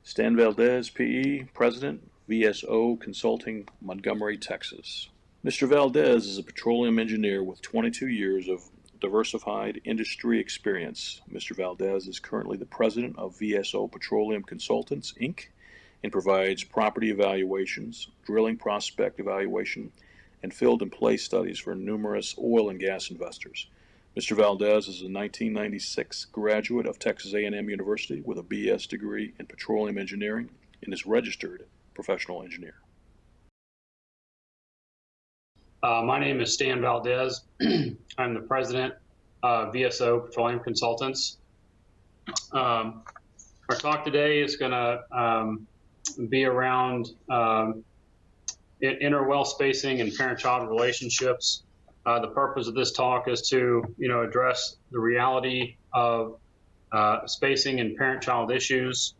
Stan Valdez, PE, President, VSO Consulting, Montgomery, Texas. Mr. Valdez is a petroleum engineer with 22 years of diversified industry experience. Mr. Valdez is currently the president of VSO Petroleum Consultants, Inc., and provides property evaluations, drilling prospect evaluation, and field and play studies for numerous oil and gas investors. Mr. Valdez is a 1996 graduate of Texas A&M University with a BS degree in petroleum engineering and is registered professional engineer. My name is Stan Valdez. I'm the president of VSO Petroleum Consultants. Our talk today is going to be around interwell spacing and parent-child relationships. The purpose of this talk is to, address the reality of spacing and parent-child issues,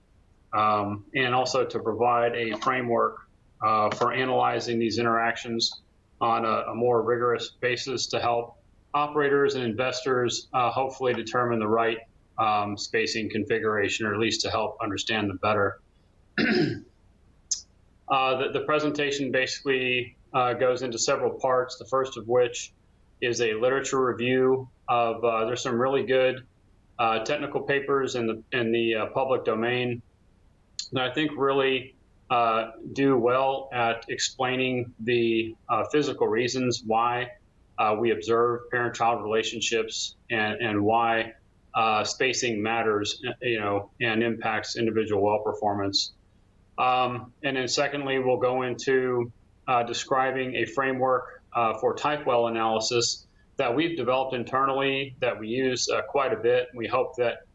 and also to provide a framework for analyzing these interactions on a more rigorous basis to help operators and investors hopefully determine the right spacing configuration, or at least to help understand them better. The presentation basically goes into several parts, the first of which is a literature review of, there's some really good technical papers in the public domain that I think really do well at explaining the physical reasons why we observe parent-child relationships and why spacing matters, and impacts individual well performance. And then secondly, we'll go into describing a framework for type well analysis that we've developed internally that we use quite a bit. We hope that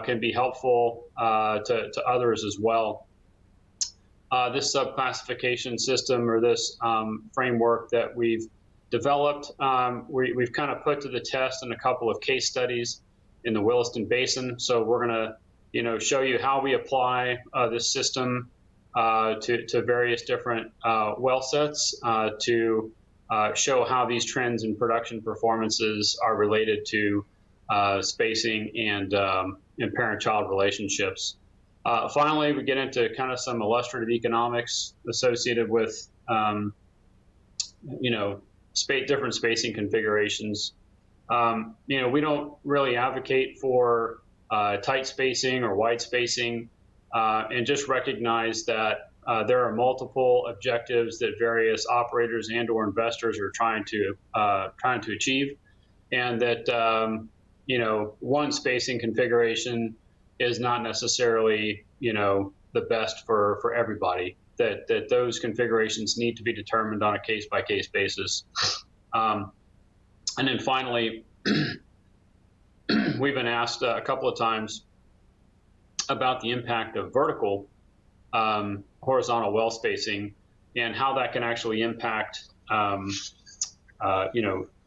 can be helpful to others as well. This subclassification system, or this framework that we've developed, we've kind of put to the test in a couple of case studies in the Williston Basin. So we're going to, show you how we apply this system to various different well sets to show how these trends in production performances are related to spacing and parent-child relationships. Finally, we get into kind of some illustrative economics associated with, different spacing configurations. We don't really advocate for tight spacing or wide spacing, and just recognize that there are multiple objectives that various operators and/or investors are trying to achieve, and that one spacing configuration is not necessarily the best for everybody. That those configurations need to be determined on a case-by-case basis. And then finally, we've been asked a couple of times about the impact of vertical horizontal well spacing and how that can actually impact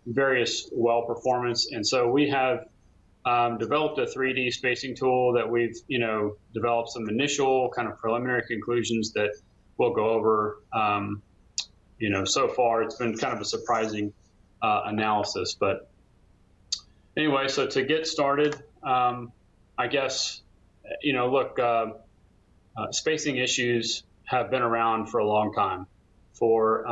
various well performance. And so we have developed a 3D spacing tool that we've developed some initial kind of preliminary conclusions that we'll go over. So far it's been kind of a surprising analysis, but anyway, so to get started, I guess, spacing issues have been around for a long time for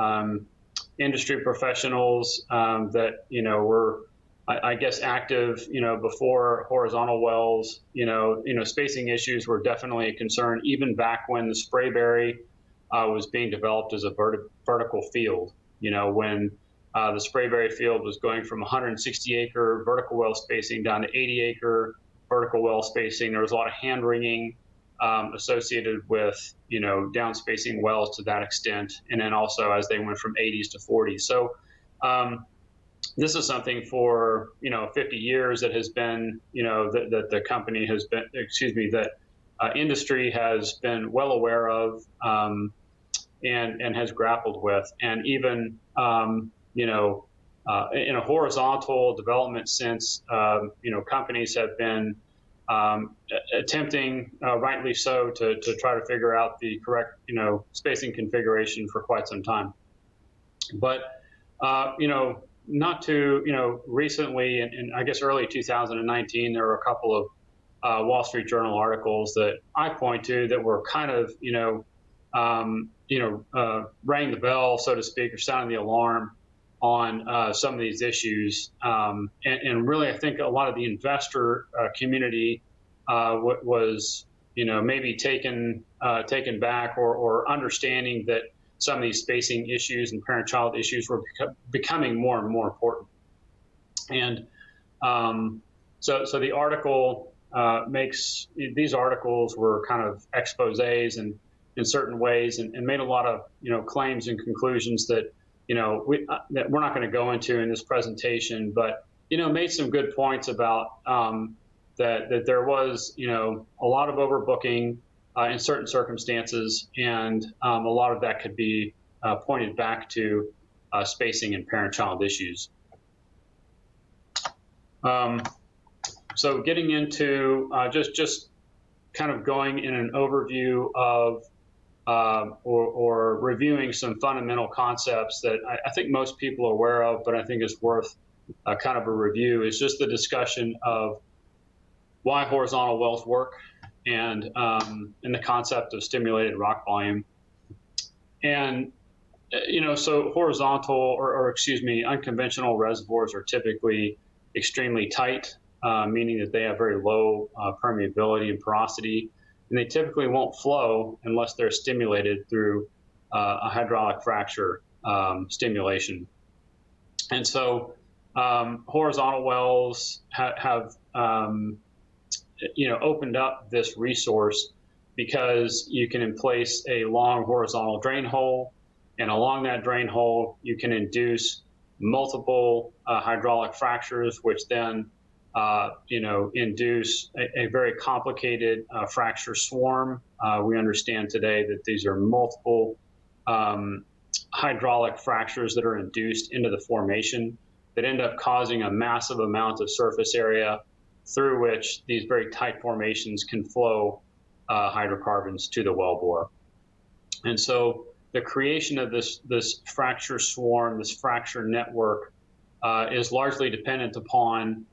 industry professionals that, were, I guess, active, before horizontal wells. Spacing issues were definitely a concern even back when the Sprayberry was being developed as a vertical field. When the Sprayberry field was going from 160-acre vertical well spacing down to 80-acre vertical well spacing, there was a lot of hand-wringing associated with, down-spacing wells to that extent, and then also as they went from 80s to 40s. So this is something for, 50 years that has been, that the company has been, that industry has been well aware of and has grappled with. And even, in a horizontal development sense, companies have been attempting, rightly so, to try to figure out the correct, spacing configuration for quite some time. But, not too, recently, in I guess early 2019, there were a couple of Wall Street Journal articles that I point to that were kind of, rang the bell, so to speak, or sounding the alarm on some of these issues. And really, I think a lot of the investor community was, maybe taken back or understanding that some of these spacing issues and parent-child issues were becoming more and more important. And so the article makes, these articles were kind of exposés and in certain ways, and made a lot of claims and conclusions that that we're not going to go into in this presentation, but made some good points about that there was a lot of overbooking in certain circumstances, and a lot of that could be pointed back to spacing and parent-child issues. So getting into just kind of going in an overview of or reviewing some fundamental concepts that I think most people are aware of, but I think is worth kind of a review, is just the discussion of why horizontal wells work and the concept of stimulated rock volume. And, so horizontal or excuse me, unconventional reservoirs are typically extremely tight, meaning that they have very low permeability and porosity. And they typically won't flow unless they're stimulated through a hydraulic fracture stimulation. And so horizontal wells have opened up this resource because you can place a long horizontal drain hole, and along that drain hole you can induce multiple hydraulic fractures, which then induce a very complicated fracture swarm. We understand today that these are multiple hydraulic fractures that are induced into the formation that end up causing a massive amount of surface area through which these very tight formations can flow hydrocarbons to the wellbore. And so the creation of this fracture swarm, this fracture network, is largely dependent upon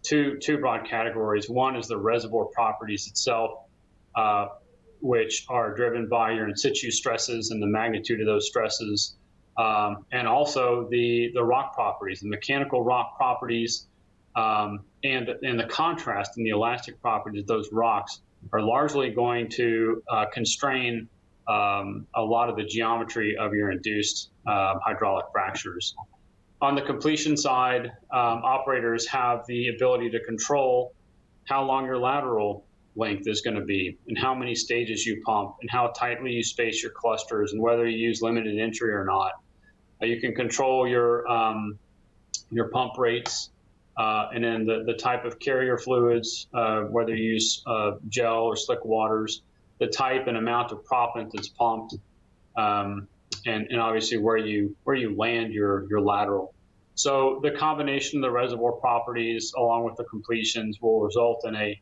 two broad categories. One is the reservoir properties itself, which are driven by your in situ stresses and the magnitude of those stresses, and also the rock properties, the mechanical rock properties, and the contrast in the elastic properties of those rocks are largely going to constrain a lot of the geometry of your induced hydraulic fractures. On the completion side, operators have the ability to control how long your lateral length is going to be, and how many stages you pump, and how tightly you space your clusters, and whether you use limited entry or not. You can control your pump rates, and then the type of carrier fluids, whether you use gel or slick waters, the type and amount of proppant that's pumped, and obviously where you land your lateral. So the combination of the reservoir properties along with the completions will result in a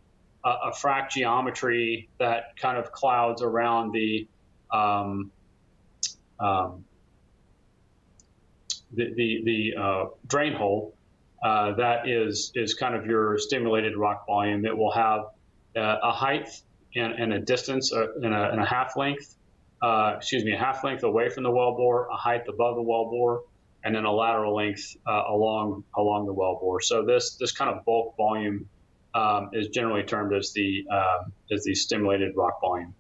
frac geometry that kind of clouds around the drain hole that is kind of your stimulated rock volume. It will have a height and a distance and a half length. A half length away from the wellbore, a height above the wellbore, and then a lateral length along the wellbore. So this kind of bulk volume is generally termed as the stimulated rock volume.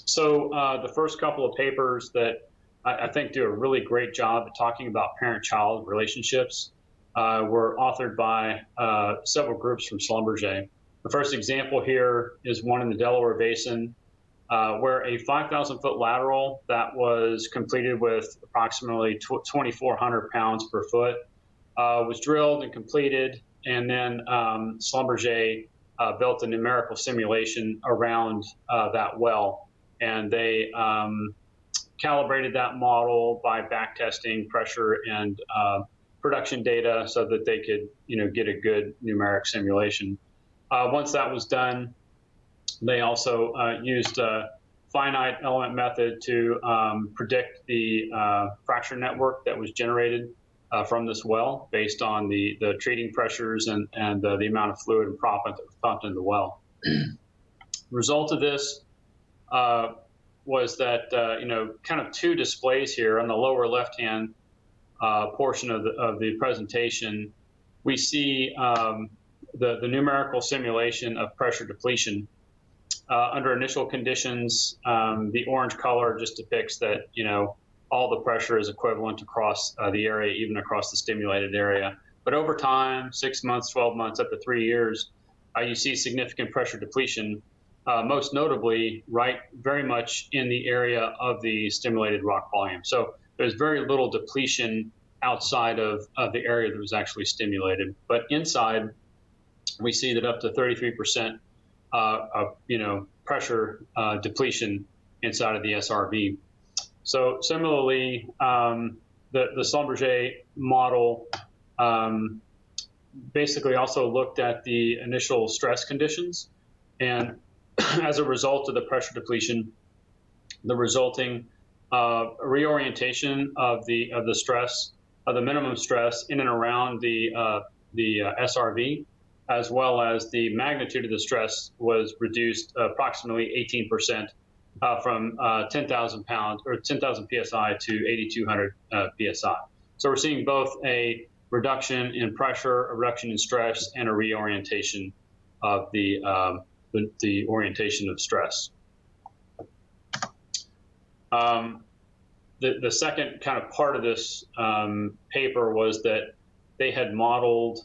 So the first couple of papers that I think do a really great job at talking about parent-child relationships were authored by several groups from Schlumberger. The first example here is one in the Delaware Basin, where a 5,000-foot lateral that was completed with approximately 2,400 pounds per foot was drilled and completed, and then Schlumberger built a numerical simulation around that well, and they calibrated that model by backtesting pressure and production data so that they could, get a good numeric simulation. Once that was done, they also used a finite element method to predict the fracture network that was generated from this well based on the treating pressures and the amount of fluid and proppant that was pumped in the well. Result of this was that, kind of two displays here. On the lower left-hand portion of the presentation, we see the numerical simulation of pressure depletion. Under initial conditions, the orange color just depicts that, all the pressure is equivalent across the area, even across the stimulated area. But over time, 6 months, 12 months, up to 3 years, you see significant pressure depletion, most notably very much in the area of the stimulated rock volume. So there's very little depletion outside of the area that was actually stimulated. But inside, we see that up to 33% of pressure depletion inside of the SRV. So similarly, the Schlumberger model basically also looked at the initial stress conditions, and as a result of the pressure depletion, the resulting reorientation of the stress, of the minimum stress in and around the SRV, as well as the magnitude of the stress was reduced approximately 18% from 10,000 pounds or 10,000 psi to 8,200 psi. So we're seeing both a reduction in pressure, a reduction in stress, and a reorientation of the orientation of stress. The second kind of part of this paper was that they had modeled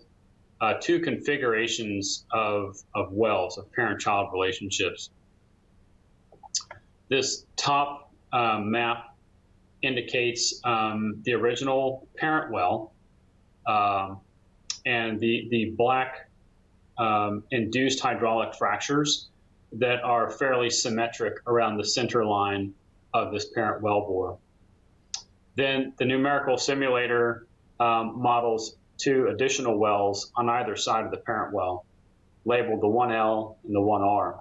two configurations of wells, of parent-child relationships. This top map indicates the original parent well, and the black induced hydraulic fractures that are fairly symmetric around the center line of this parent well bore. Then the numerical simulator models two additional wells on either side of the parent well, labeled the 1L and the 1R.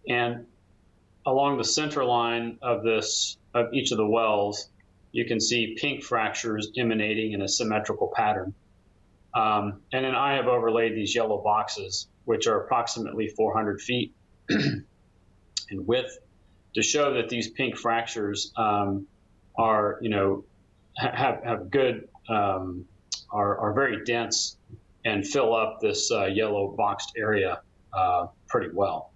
And along the center line of each of the wells, you can see pink fractures emanating in a symmetrical pattern. And then I have overlaid these yellow boxes, which are approximately 400 feet in width, to show that these pink fractures are, have good, are very dense and fill up this yellow boxed area pretty well.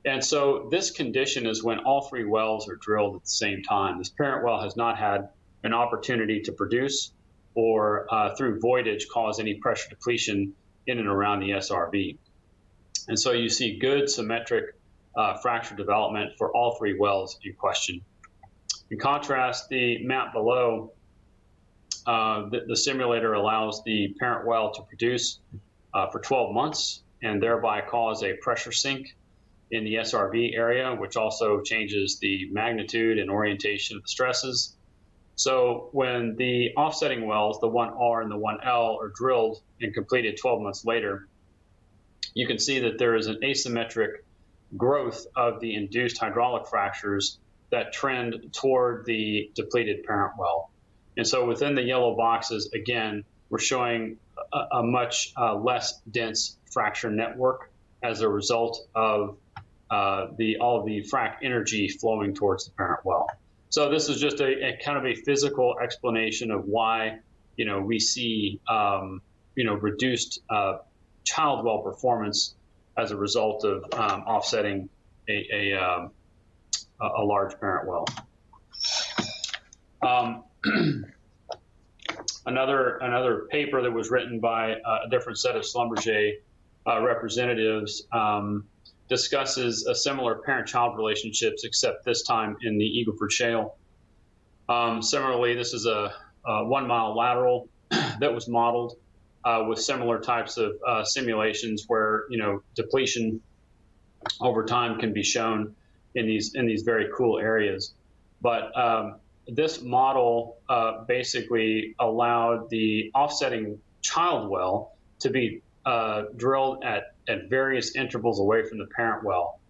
And so this condition is when all three wells are drilled at the same time. This parent well has not had an opportunity to produce or through voidage cause any pressure depletion in and around the SRV. And so you see good symmetric fracture development for all three wells in question. In contrast, the map below, the simulator allows the parent well to produce for 12 months and thereby cause a pressure sink in the SRV area, which also changes the magnitude and orientation of the stresses. So when the offsetting wells, the 1R and the 1L, are drilled and completed 12 months later, you can see that there is an asymmetric growth of the induced hydraulic fractures that trend toward the depleted parent well. And so within the yellow boxes, again, we're showing a much less dense fracture network as a result of all of the frac energy flowing towards the parent well. So this is just a kind of a physical explanation of why, we see, reduced child well performance as a result of offsetting a large parent well. Another paper that was written by a different set of Schlumberger representatives discusses a similar parent-child relationships, except this time in the Eagle Ford Shale. Similarly, this is a 1 mile lateral that was modeled with similar types of simulations where depletion over time can be shown in these very cool areas. But this model basically allowed the offsetting child well to be drilled at various intervals away from the parent well.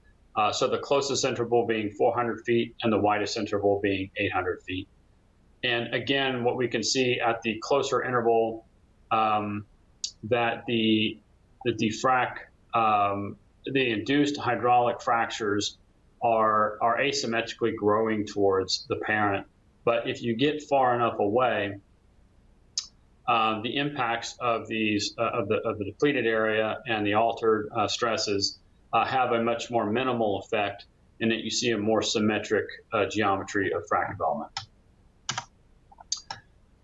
So the closest interval being 400 feet and the widest interval being 800 feet. And again, what we can see at the closer interval, that the induced hydraulic fractures are asymmetrically growing towards the parent. But if you get far enough away, the impacts of these of the depleted area and the altered stresses have a much more minimal effect, in that you see a more symmetric geometry of frac development.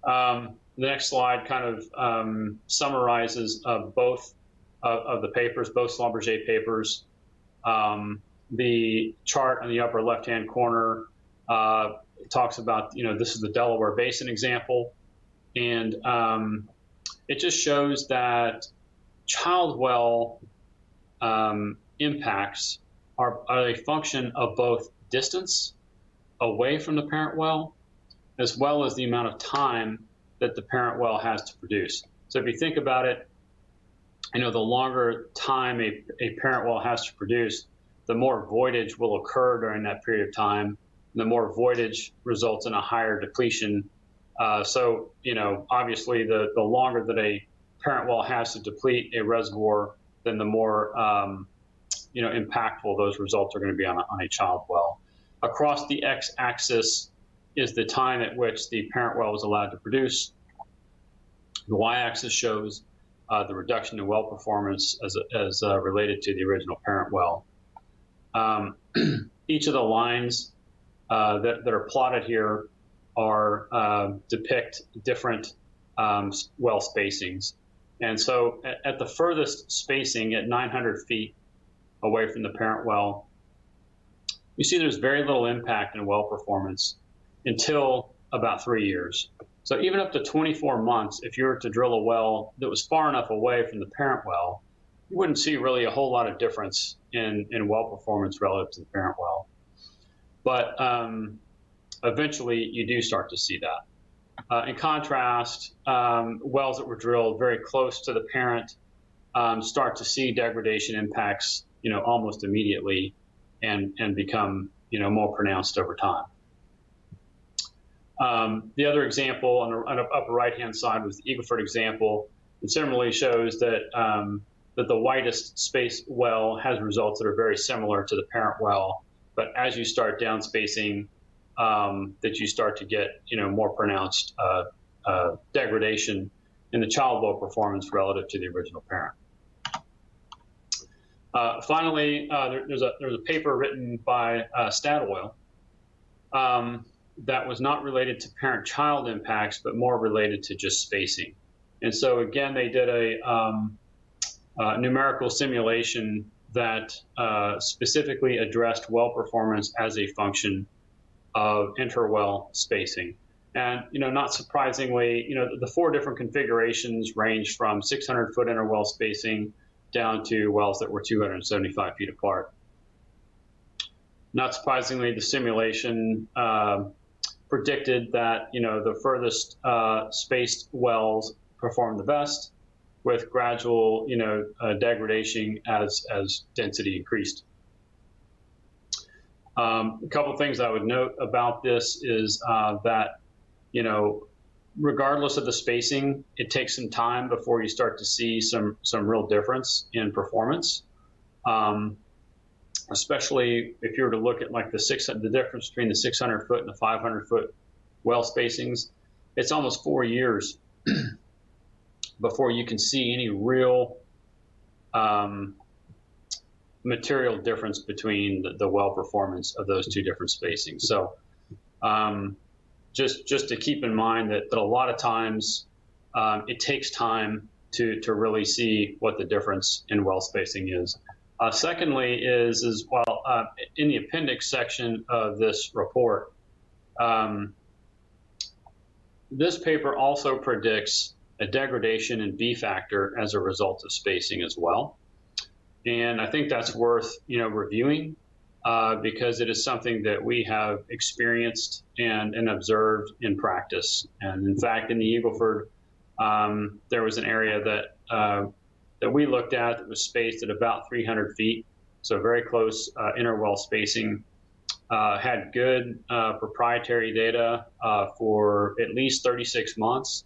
The next slide kind of summarizes both of the papers, both Schlumberger papers. The chart on the upper left-hand corner talks about, this is the Delaware Basin example, and it just shows that child well impacts are a function of both distance away from the parent well, as well as the amount of time that the parent well has to produce. So if you think about it, the longer time a parent well has to produce, the more voidage will occur during that period of time. The more voidage results in a higher depletion. So, obviously the longer that a parent well has to deplete a reservoir, then the more, impactful those results are going to be on a child well. Across the x-axis is the time at which the parent well is allowed to produce. The y-axis shows the reduction in well performance as related to the original parent well. Each of the lines that are plotted here depict different well spacings. And so at the furthest spacing, at 900 feet away from the parent well, you see there's very little impact in well performance until about 3 years. So even up to 24 months, if you were to drill a well that was far enough away from the parent well, you wouldn't see really a whole lot of difference in well performance relative to the parent well. But eventually you do start to see that. In contrast, wells that were drilled very close to the parent start to see degradation impacts, almost immediately, and become, more pronounced over time. The other example on the upper right-hand side was the Eagle Ford example. It similarly shows that that the widest space well has results that are very similar to the parent well, but as you start down spacing, that you start to get, more pronounced degradation in the child well performance relative to the original parent. Finally, there's a paper written by Statoil that was not related to parent-child impacts, but more related to just spacing. And so again, they did a numerical simulation that specifically addressed well performance as a function of interwell spacing. And, not surprisingly, the 4 different configurations range from 600-foot interwell spacing down to wells that were 275 feet apart. Not surprisingly, the simulation predicted that, the furthest spaced wells performed the best, with gradual, degradation as density increased. A couple of things I would note about this is that, regardless of the spacing, it takes some time before you start to see some real difference in performance. Especially if you were to look at like the difference between the 600-foot and the 500-foot well spacings, it's almost 4 years before you can see any real material difference between the well performance of those 2 different spacings. So just to keep in mind that a lot of times it takes time to really see what the difference in well spacing is. Secondly is in the appendix section of this report, this paper also predicts a degradation in B factor as a result of spacing as well. And I think that's worth, reviewing because it is something that we have experienced and observed in practice. And in fact, in the Eagle Ford, there was an area that we looked at that was spaced at about 300 feet, so very close interwell spacing. had good proprietary data for at least 36 months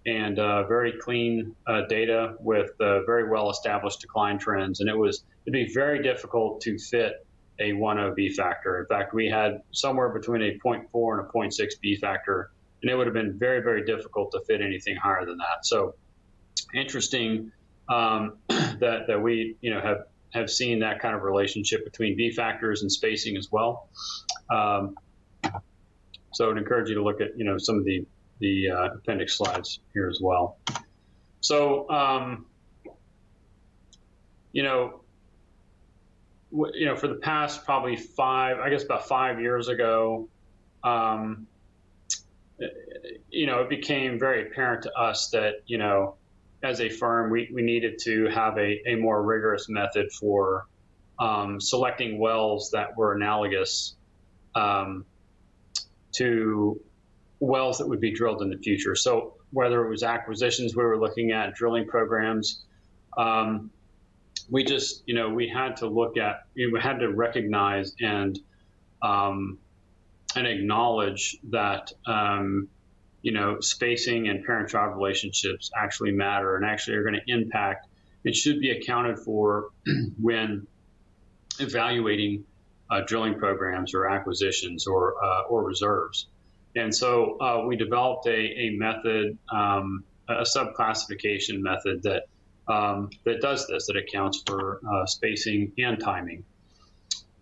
and very clean data with very well-established decline trends. And it'd be very difficult to fit a 1.0 B factor. In fact, we had somewhere between a 0.4 and a 0.6 B factor, and it would have been very, very difficult to fit anything higher than that. So interesting that we have seen that kind of relationship between B factors and spacing as well. So I'd encourage you to look at some of the appendix slides here as well. So for the past probably about 5 years ago, it became very apparent to us that, as a firm, we needed to have a more rigorous method for selecting wells that were analogous to wells that would be drilled in the future. So whether it was acquisitions we were looking at, drilling programs, we had to look at, we had to recognize and acknowledge that spacing and parent-child relationships actually matter and actually are going to impact and should be accounted for when evaluating drilling programs or acquisitions or reserves. And so we developed a method, a subclassification method that does this, that accounts for spacing and timing.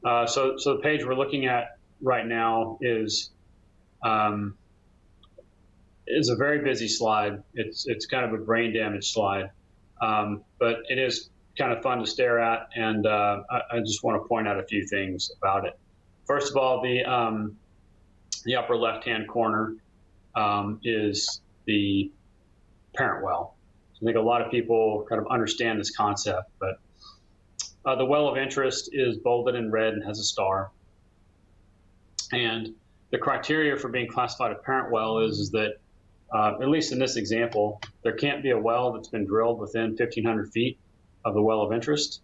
So the page we're looking at right now is a very busy slide. It's kind of a brain damaged slide, but it is kind of fun to stare at, and I just want to point out a few things about it. First of all, the upper left-hand corner is the parent well. I think a lot of people kind of understand this concept, but the well of interest is bolded in red and has a star. And the criteria for being classified a parent well is that, at least in this example, there can't be a well that's been drilled within 1,500 feet of the well of interest.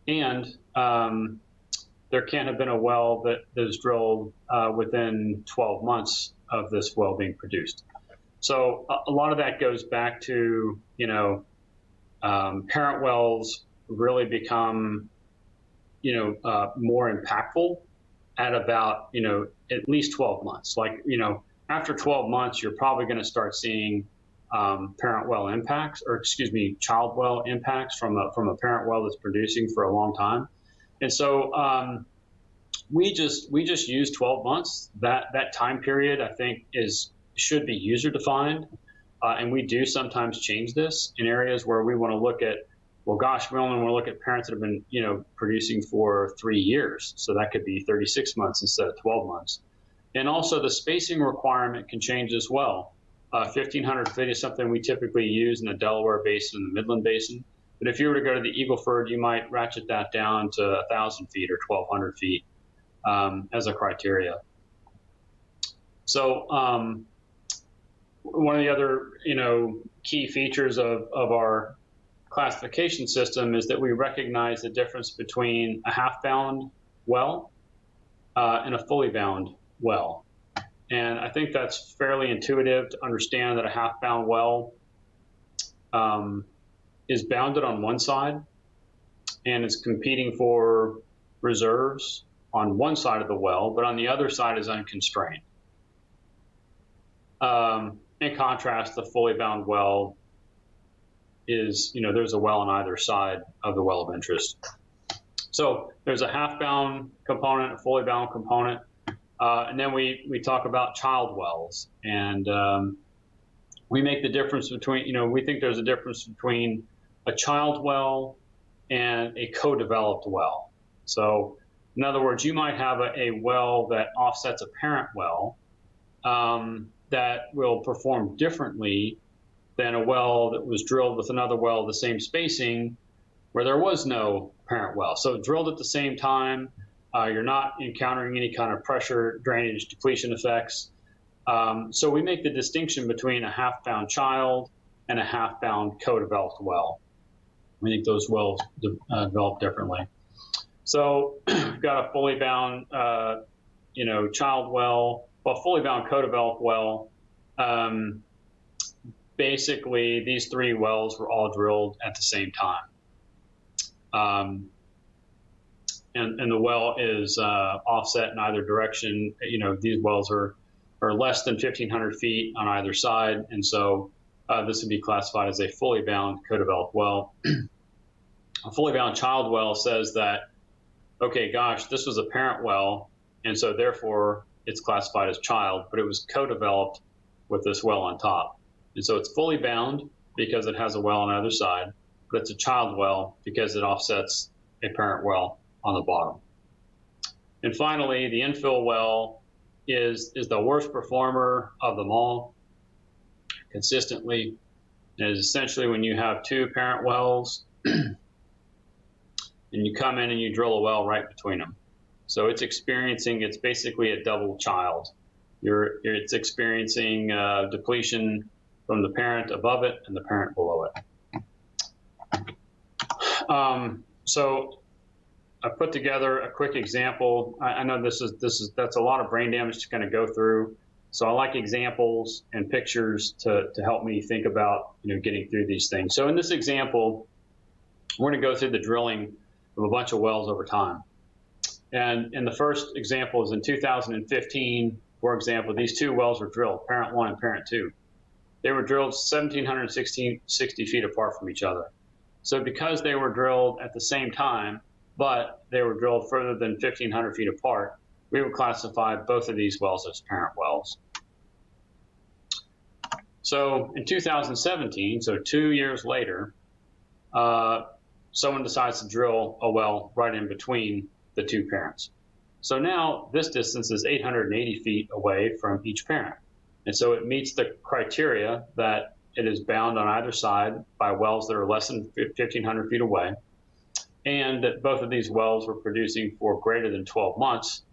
And there can't have been a well that is drilled within 12 months of this well being produced. So a lot of that goes back to, parent wells really become, more impactful at about, at least 12 months. Like, after 12 months, you're probably going to start seeing parent well impacts, or child well impacts from a parent well that's producing for a long time. And so we just use 12 months. That time period, I think, should be user defined, and we do sometimes change this in areas where we want to look at, well, gosh, we only want to look at parents that have been producing for 3 years, so that could be 36 months instead of 12 months. And also the spacing requirement can change as well. 1,500 feet is something we typically use in the Delaware Basin and the Midland Basin, but if you were to go to the Eagle Ford, you might ratchet that down to 1,000 feet or 1,200 feet as a criteria. So one of the other, key features of our classification system is that we recognize the difference between a half-bound well and a fully bound well. And I think that's fairly intuitive to understand that a half-bound well is bounded on one side and is competing for reserves on one side of the well, but on the other side is unconstrained. In contrast, the fully bound well is, there's a well on either side of the well of interest. So there's a half-bound component, a fully bound component, and then we talk about child wells. And we make the difference between, we think there's a difference between a child well and a co-developed well. So in other words, you might have a well that offsets a parent well that will perform differently than a well that was drilled with another well the same spacing where there was no parent well. So drilled at the same time, you're not encountering any kind of pressure, drainage, depletion effects. So we make the distinction between a half-bound child and a half-bound co-developed well. We think those wells develop differently. So we've got a fully bound child well, fully bound co-developed well, basically these 3 wells were all drilled at the same time. And the well is offset in either direction. These wells are less than 1,500 feet on either side, and so this would be classified as a fully bound co-developed well. A fully bound child well says that, okay, gosh, this was a parent well, and so therefore it's classified as child, but it was co-developed with this well on top. And so it's fully bound because it has a well on either side, but it's a child well because it offsets a parent well on the bottom. And finally, the infill well is the worst performer of them all consistently. It is essentially when you have 2 parent wells and you come in and you drill a well right between them. So it's basically a double child. It's experiencing depletion from the parent above it and the parent below it. So I put together a quick example. I know that's a lot of brain damage to kind of go through. So I like examples and pictures to help me think about getting through these things. So in this example, we're going to go through the drilling of a bunch of wells over time. And in the first example is in 2015, for example, these 2 wells were drilled, parent 1 and parent 2. They were drilled 1,760 feet apart from each other. So because they were drilled at the same time, but they were drilled further than 1,500 feet apart, we would classify both of these wells as parent wells. So in 2017, so 2 years later, someone decides to drill a well right in between the 2 parents. So now this distance is 880 feet away from each parent. And so it meets the criteria that it is bound on either side by wells that are less than 1,500 feet away, and that both of these wells were producing for greater than 12 months.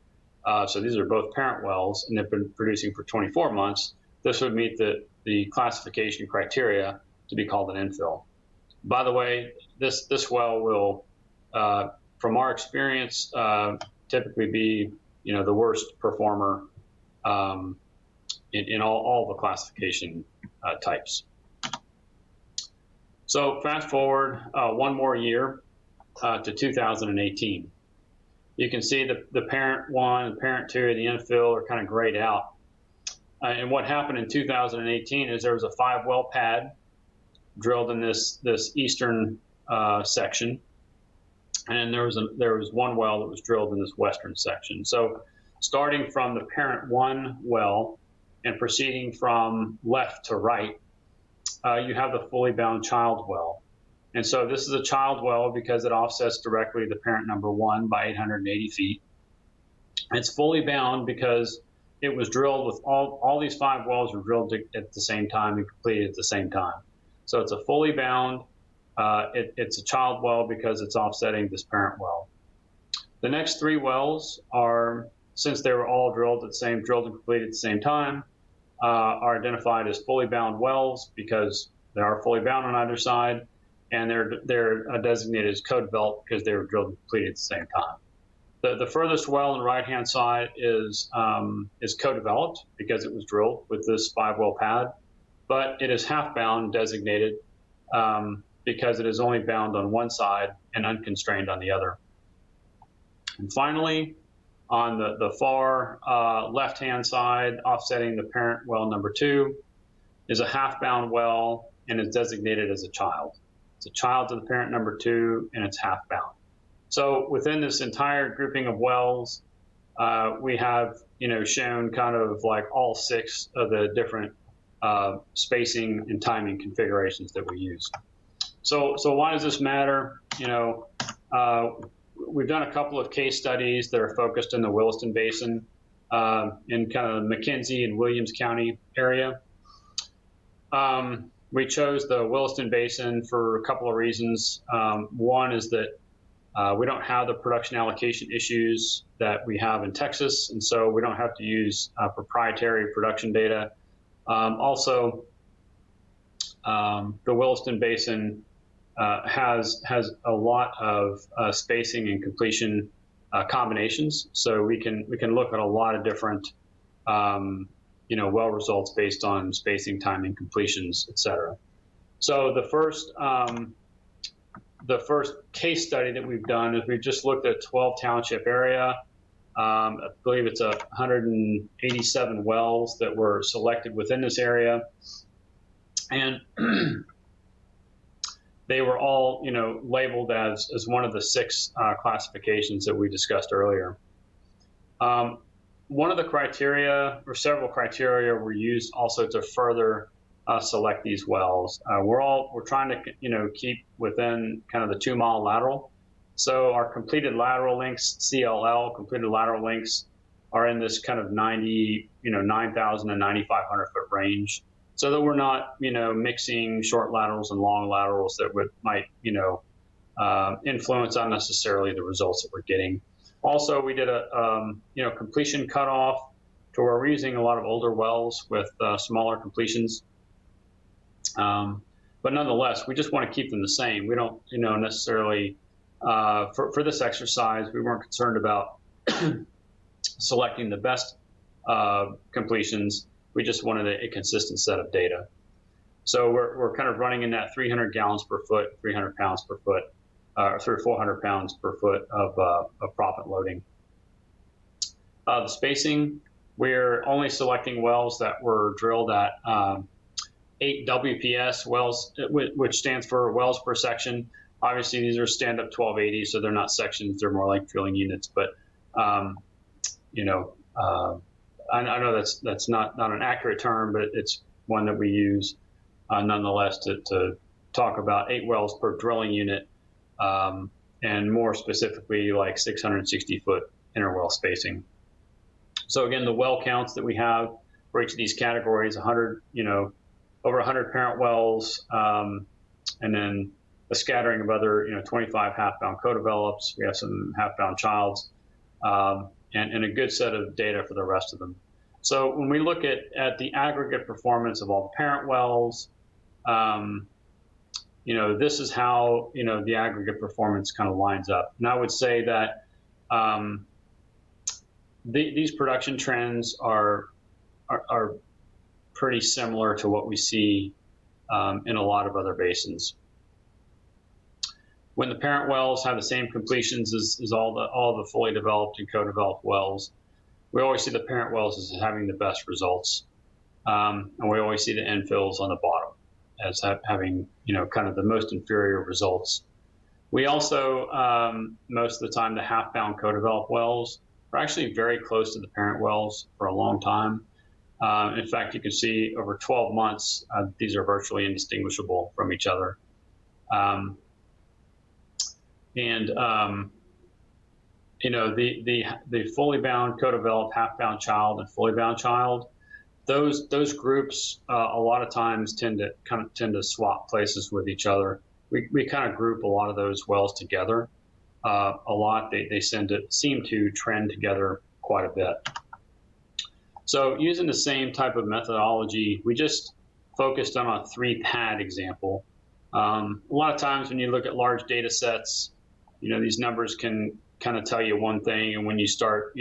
So these are both parent wells, and they've been producing for 24 months. This would meet the classification criteria to be called an infill. By the way, this well will, from our experience, typically be the worst performer in all the classification types. So fast forward 1 more year to 2018. You can see the parent 1 and parent 2 of the infill are kind of grayed out. And what happened in 2018 is there was a 5-well pad drilled in this eastern section, and there was 1 well that was drilled in this western section. So starting from the parent 1 well and proceeding from left to right, you have the fully bound child well. And so this is a child well because it offsets directly the parent number 1 by 880 feet. It's fully bound because it was drilled with all these 5 wells were drilled at the same time and completed at the same time. So it's a fully bound, it's a child well because it's offsetting this parent well. The next 3 wells are, since they were all drilled and completed at the same time, are identified as fully bound wells because they are fully bound on either side, and they're designated as co-developed because they were drilled and completed at the same time. The furthest well on the right-hand side is co-developed because it was drilled with this 5-well pad, but it is half-bound designated because it is only bound on one side and unconstrained on the other. And finally, on the far left-hand side, offsetting the parent well number 2, is a half-bound well, and is designated as a child. It's a child to the parent number 2, and it's half-bound. So within this entire grouping of wells, we have shown kind of like all 6 of the different spacing and timing configurations that we use. So why does this matter? We've done a couple of case studies that are focused in the Williston Basin in kind of the McKenzie and Williams County area. We chose the Williston Basin for a couple of reasons. One is that we don't have the production allocation issues that we have in Texas, and so we don't have to use proprietary production data. Also, the Williston Basin has a lot of spacing and completion combinations. So we can look at a lot of different well results based on spacing, timing, completions, etc. So the first case study that we've done is we've just looked at 12 township area. I believe it's 187 wells that were selected within this area, and they were all labeled as one of the 6 classifications that we discussed earlier. One of the criteria, or several criteria, were used also to further select these wells. We're trying to keep within kind of the 2-mile lateral. So our completed lateral lengths, CLL, completed lateral lengths, are in this kind of 9,000 and 9,500 foot range, so that we're not mixing short laterals and long laterals that might influence unnecessarily the results that we're getting. Also, we did a completion cutoff to where we're using a lot of older wells with smaller completions. But nonetheless, we just want to keep them the same. We don't necessarily, for this exercise, we weren't concerned about selecting the best completions. We just wanted a consistent set of data. So we're kind of running in that 300 gallons per foot, 300 pounds per foot, or 400 pounds per foot of proppant loading. The spacing, we're only selecting wells that were drilled at 8 WPS wells, which stands for wells per section. Obviously, these are stand-up 1280, so they're not sections; they're more like drilling units. But I know that's not an accurate term, but it's one that we use nonetheless to talk about 8 wells per drilling unit, and more specifically, like 660-foot interwell spacing. So again, the well counts that we have for each of these categories: 100, over 100 parent wells, and then a scattering of other, 25 half-bound co-develops. We have some half-bound childs, and a good set of data for the rest of them. So when we look at the aggregate performance of all the parent wells, this is how the aggregate performance kind of lines up. And I would say that these production trends are pretty similar to what we see in a lot of other basins. When the parent wells have the same completions as all the fully developed and co-developed wells, we always see the parent wells as having the best results, and we always see the infills on the bottom as having kind of the most inferior results. We also most of the time the half-bound co-developed wells are actually very close to the parent wells for a long time. In fact, you can see over 12 months these are virtually indistinguishable from each other. The fully bound, co-developed, half-bound child, and fully bound child, those groups a lot of times tend to swap places with each other. We kind of group a lot of those wells together a lot. They seem to trend together quite a bit. So using the same type of methodology, we just focused on a 3-pad example. A lot of times when you look at large data sets, these numbers can kind of tell you one thing, and when you start,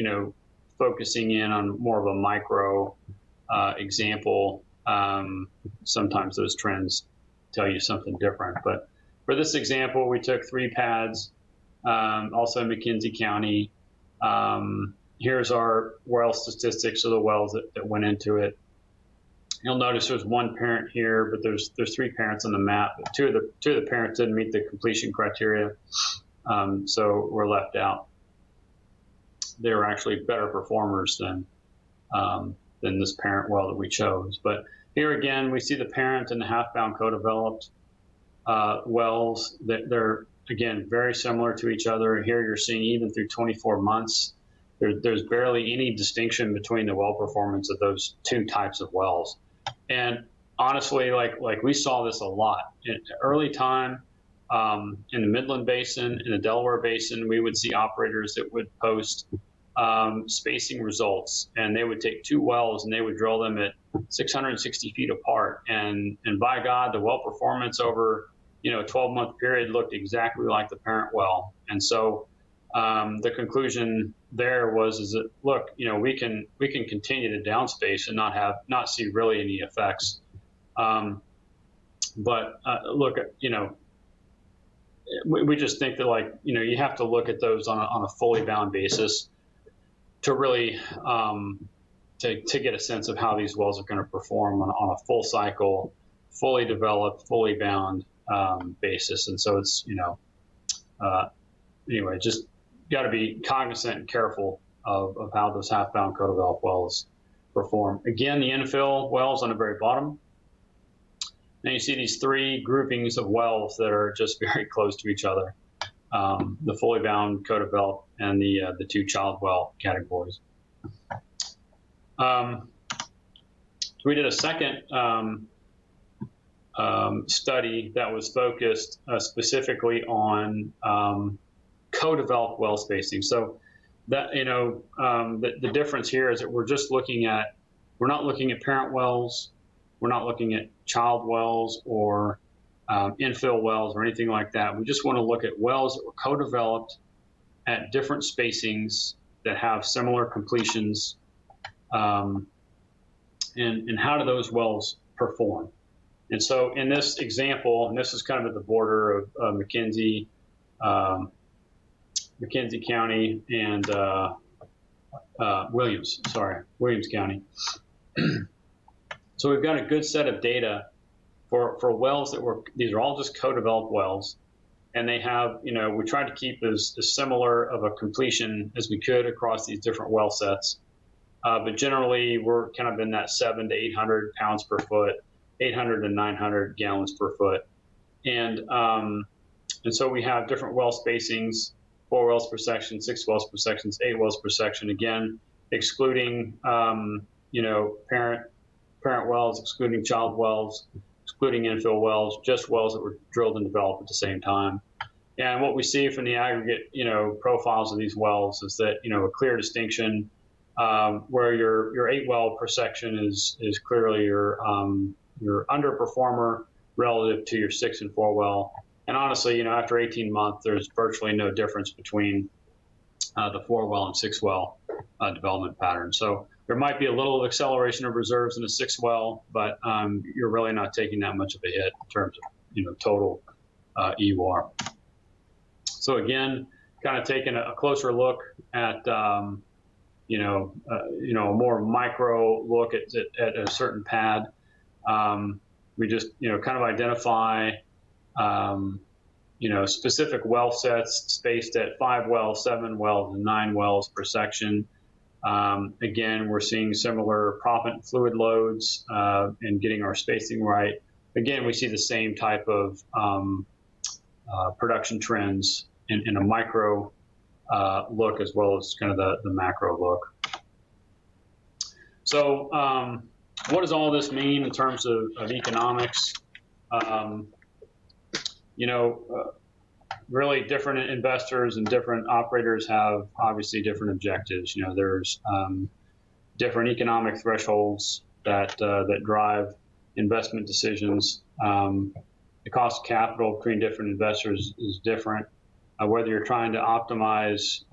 focusing in on more of a micro example, sometimes those trends tell you something different. But for this example, we took 3 pads, also in McKenzie County. Here's our well statistics of the wells that went into it. You'll notice there's 1 parent here, but there's 3 parents on the map. But two of the parents didn't meet the completion criteria, so were left out. They were actually better performers than this parent well that we chose. But here again, we see the parent and the half-bound co-developed wells. They're again very similar to each other. Here you're seeing even through 24 months, there's barely any distinction between the well performance of those 2 types of wells. And honestly, like we saw this a lot in early time. In the Midland Basin, in the Delaware Basin, we would see operators that would post spacing results, and they would take 2 wells and they would drill them at 660 feet apart. And by God, the well performance over a 12-month period looked exactly like the parent well. And so the conclusion there is that, look, we can continue to downspace and not see really any effects. But look, we just think that, like, you have to look at those on a fully bound basis to really to get a sense of how these wells are going to perform on a full cycle, fully developed, fully bound basis. And so it's, anyway, just got to be cognizant and careful of how those half-bound co-developed wells perform. Again, the infill wells on the very bottom. Now you see these three groupings of wells that are just very close to each other. The fully bound co-developed and the two child well categories. We did a second study that was focused specifically on co-developed well spacing. So that, the difference here is that we're not looking at parent wells, we're not looking at child wells or infill wells or anything like that. We just want to look at wells that were co-developed at different spacings that have similar completions, and how do those wells perform. And so in this example, and this is kind of at the border of McKenzie County and Williams County. So we've got a good set of data for wells these are all just co-developed wells, and they have, we tried to keep as similar of a completion as we could across these different well sets. But generally, we're kind of in that 700 to 800 pounds per foot, 800 to 900 gallons per foot. And so we have different well spacings, 4 wells per section, 6 wells per section, 8 wells per section, again, excluding, parent wells, excluding child wells, excluding infill wells, just wells that were drilled and developed at the same time. And what we see from the aggregate, profiles of these wells is that, a clear distinction where your 8 well per section is clearly your underperformer relative to your 6 and 4 well. And honestly, after 18 months, there's virtually no difference between the 4 well and 6 well development pattern. So there might be a little acceleration of reserves in a 6 well, but you're really not taking that much of a hit in terms of total EUR. So again, kind of taking a closer look at a more micro look at a certain pad. We just kind of identify specific well sets spaced at 5 wells, 7 wells, and 9 wells per section. Again, we're seeing similar proppant and fluid loads and getting our spacing right. Again, we see the same type of production trends in a micro look as well as kind of the macro look. So what does all this mean in terms of economics? Really different investors and different operators have obviously different objectives. There's different economic thresholds that drive investment decisions. The cost of capital between different investors is different. Whether you're trying to optimize,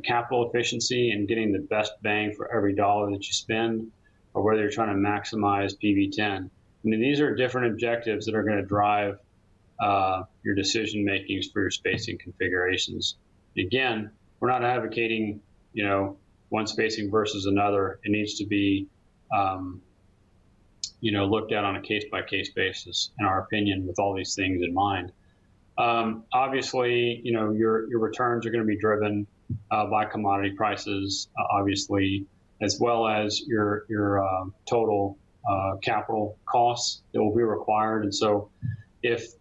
capital efficiency and getting the best bang for every dollar that you spend, or whether you're trying to maximize PV10. These are different objectives that are going to drive your decision makings for your spacing configurations. Again, we're not advocating, one spacing versus another. It needs to be, looked at on a case-by-case basis, in our opinion, with all these things in mind. Obviously, your returns are going to be driven by commodity prices, obviously, as well as your total capital costs that will be required. And so if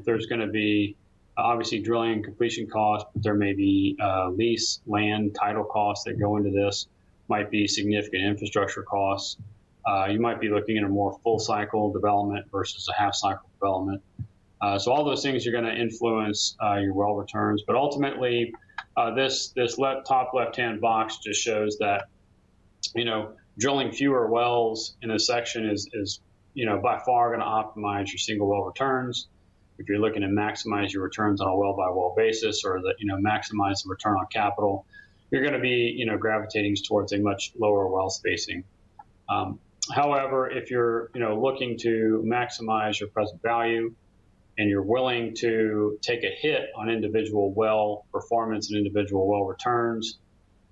there's going to be obviously drilling and completion costs, but there may be lease, land, title costs that go into this, might be significant infrastructure costs. You might be looking at a more full cycle development versus a half cycle development. So all those things are going to influence your well returns. But ultimately, this top left-hand box just shows that, drilling fewer wells in a section is by far going to optimize your single well returns. if you're looking to maximize your returns on a well-by-well basis, or that, maximize the return on capital, you're going to be, gravitating towards a much lower well spacing. However, if you're, looking to maximize your present value, and you're willing to take a hit on individual well performance and individual well returns,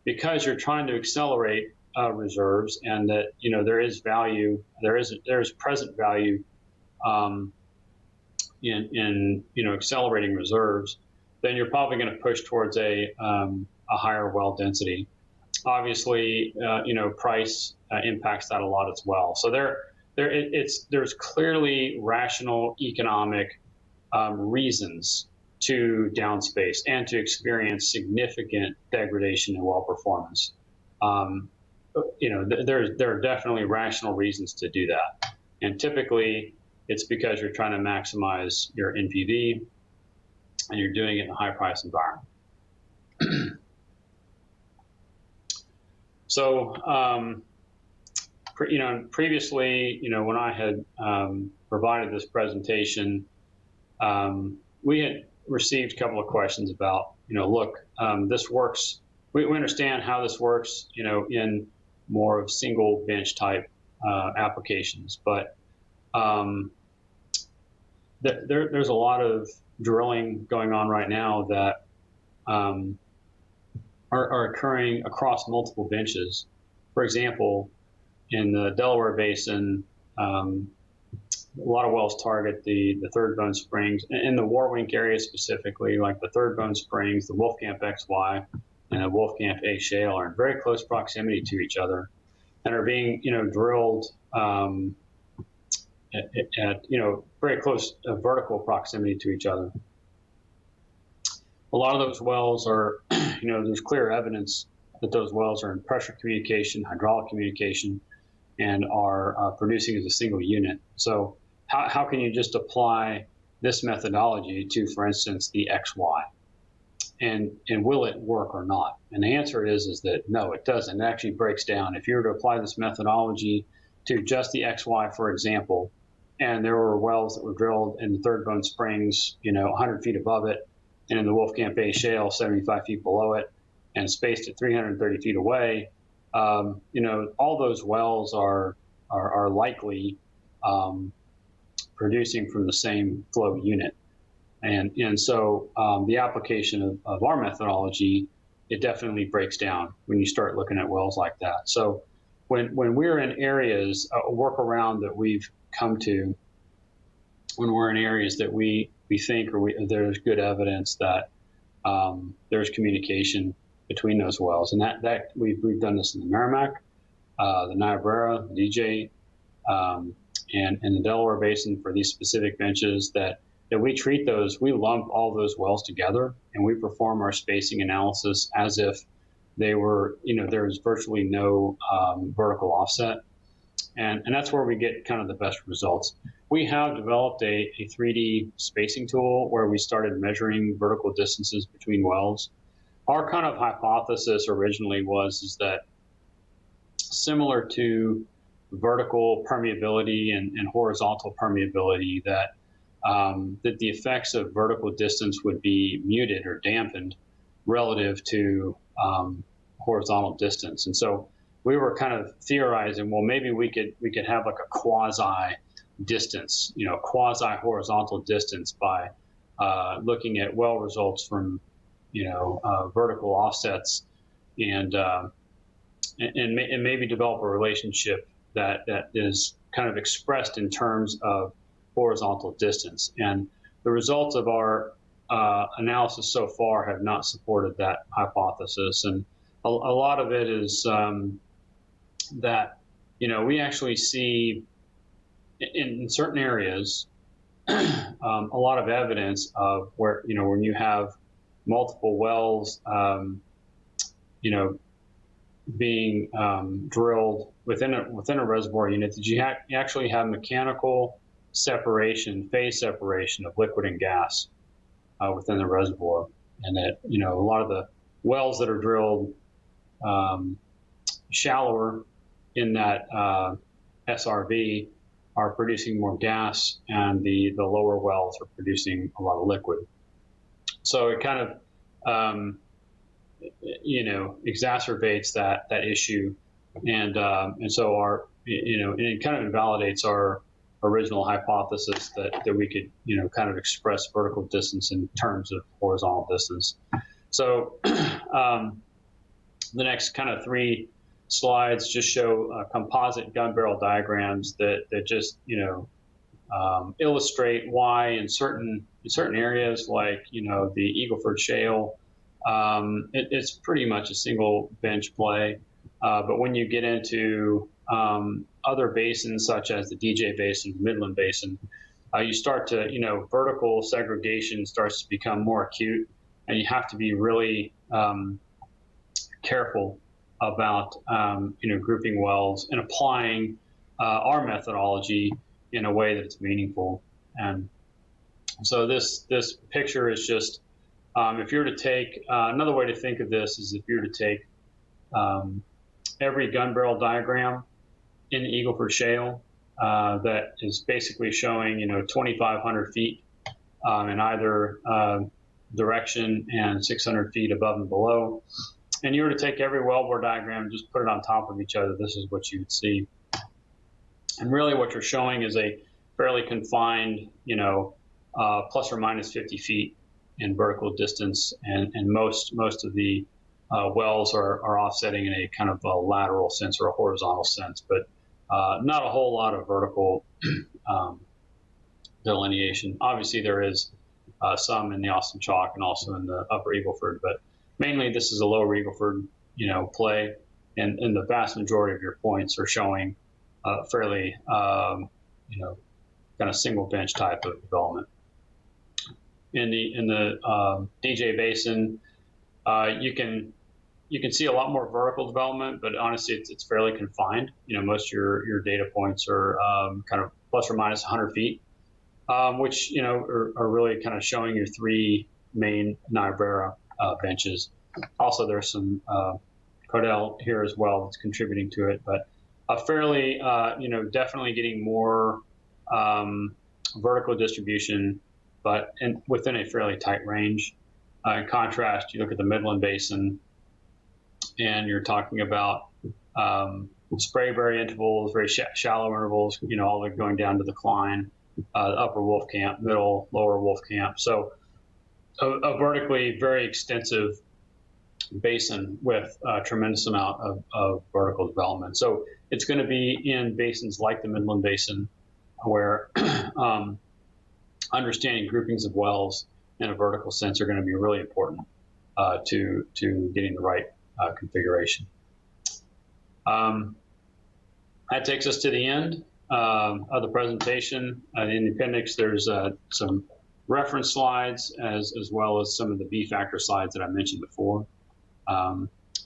because you're trying to accelerate reserves, and that, there is value, there is present value in accelerating reserves, then you're probably going to push towards a higher well density. Obviously, price impacts that a lot as well. So there's clearly rational economic reasons to downspace and to experience significant degradation in well performance. There are definitely rational reasons to do that, and typically it's because you're trying to maximize your NPV, and you're doing it in a high price environment. So, previously, when I had provided this presentation, we had received a couple of questions about, look, this works. We understand how this works, in more of single bench type applications, but there's a lot of drilling going on right now that are occurring across multiple benches. For example, in the Delaware Basin, a lot of wells target the Third Bone Springs. In the Warwink area specifically, like the Third Bone Springs, the Wolfcamp XY, and the Wolfcamp A Shale are in very close proximity to each other, and are being, drilled at very close vertical proximity to each other. A lot of those wells are, there's clear evidence that those wells are in pressure communication, hydraulic communication, and are producing as a single unit. So how can you just apply this methodology to, for instance, the XY? And will it work or not? And the answer is that no, it doesn't. It actually breaks down. If you were to apply this methodology to just the XY, for example, and there were wells that were drilled in the Third Bone Springs, 100 feet above it, and in the Wolfcamp A Shale, 75 feet below it, and spaced at 330 feet away, all those wells are likely producing from the same flow unit. And so the application of our methodology, it definitely breaks down when you start looking at wells like that. So when we're in areas, a workaround that we've come to, when we're in areas that we think there's good evidence that there's communication between those wells, and that we've done this in the Merrimack, the Niobrara, the DJ, and the Delaware Basin for these specific benches, that we treat those, we lump all those wells together, and we perform our spacing analysis as if they were, there's virtually no vertical offset. And that's where we get kind of the best results. We have developed a 3D spacing tool where we started measuring vertical distances between wells. Our kind of hypothesis originally is that similar to vertical permeability and horizontal permeability, that the effects of vertical distance would be muted or dampened relative to horizontal distance. And so we were kind of theorizing, well, maybe we could have like a quasi distance, quasi horizontal distance by looking at well results from, vertical offsets, and maybe develop a relationship that is kind of expressed in terms of horizontal distance. And the results of our analysis so far have not supported that hypothesis. And a lot of it is that, we actually see in certain areas a lot of evidence of where, when you have multiple wells, being drilled within a reservoir unit, that you actually have mechanical separation, phase separation of liquid and gas within the reservoir, and that a lot of the wells that are drilled shallower in that SRV are producing more gas, and the lower wells are producing a lot of liquid. So it kind of exacerbates that issue, and so and it kind of invalidates our original hypothesis that we could kind of express vertical distance in terms of horizontal distance. So the next kind of 3 slides just show composite gun barrel diagrams that just illustrate why in certain areas like the Eagle Ford Shale, it's pretty much a single bench play. But when you get into other basins such as the DJ Basin, Midland Basin, you start to vertical segregation starts to become more acute, and you have to be really careful about grouping wells and applying our methodology in a way that's meaningful. And so this picture is just if you were to take another way to think of this is if you were to take every gun barrel diagram in the Eagle Ford Shale that is basically showing 2,500 feet in either direction and 600 feet above and below. And you were to take every wellbore diagram and just put it on top of each other, this is what you would see. And really what you're showing is a fairly confined, plus or minus 50 feet in vertical distance. And most of the wells are offsetting in a kind of a lateral sense or a horizontal sense, but not a whole lot of vertical delineation. Obviously there is some in the Austin Chalk and also in the Upper Eagle Ford, but mainly this is a Lower Eagle Ford, play, and the vast majority of your points are showing fairly, kind of single bench type of development. In the DJ Basin, you can see a lot more vertical development, but honestly, it's fairly confined. Most of your data points are kind of plus or minus 100 feet, which are really kind of showing your 3 main Niobrara benches. Also, there's some Codell here as well that's contributing to it, but a fairly, definitely getting more vertical distribution, but within a fairly tight range. In contrast, you look at the Midland Basin, and you're talking about Sprayberry intervals, very shallow intervals, all the way going down to the Cline, Upper Wolfcamp, Middle, Lower Wolfcamp. So a vertically very extensive basin with a tremendous amount of vertical development. So it's going to be in basins like the Midland Basin where understanding groupings of wells in a vertical sense are going to be really important to getting the right configuration. That takes us to the end of the presentation. In the appendix, there's some reference slides as well as some of the B factor slides that I mentioned before.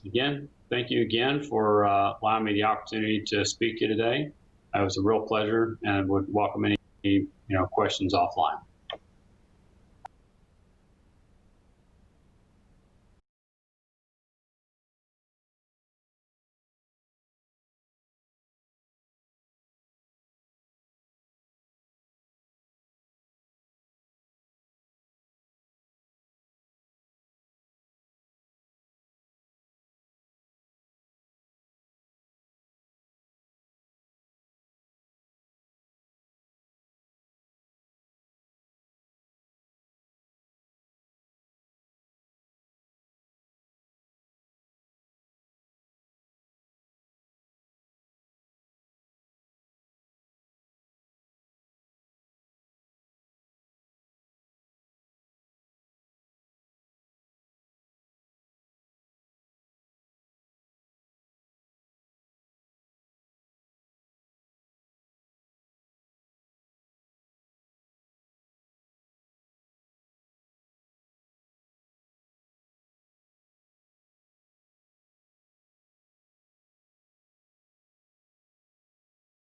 Again, thank you again for allowing me the opportunity to speak to you today. It was a real pleasure, and would welcome any questions offline.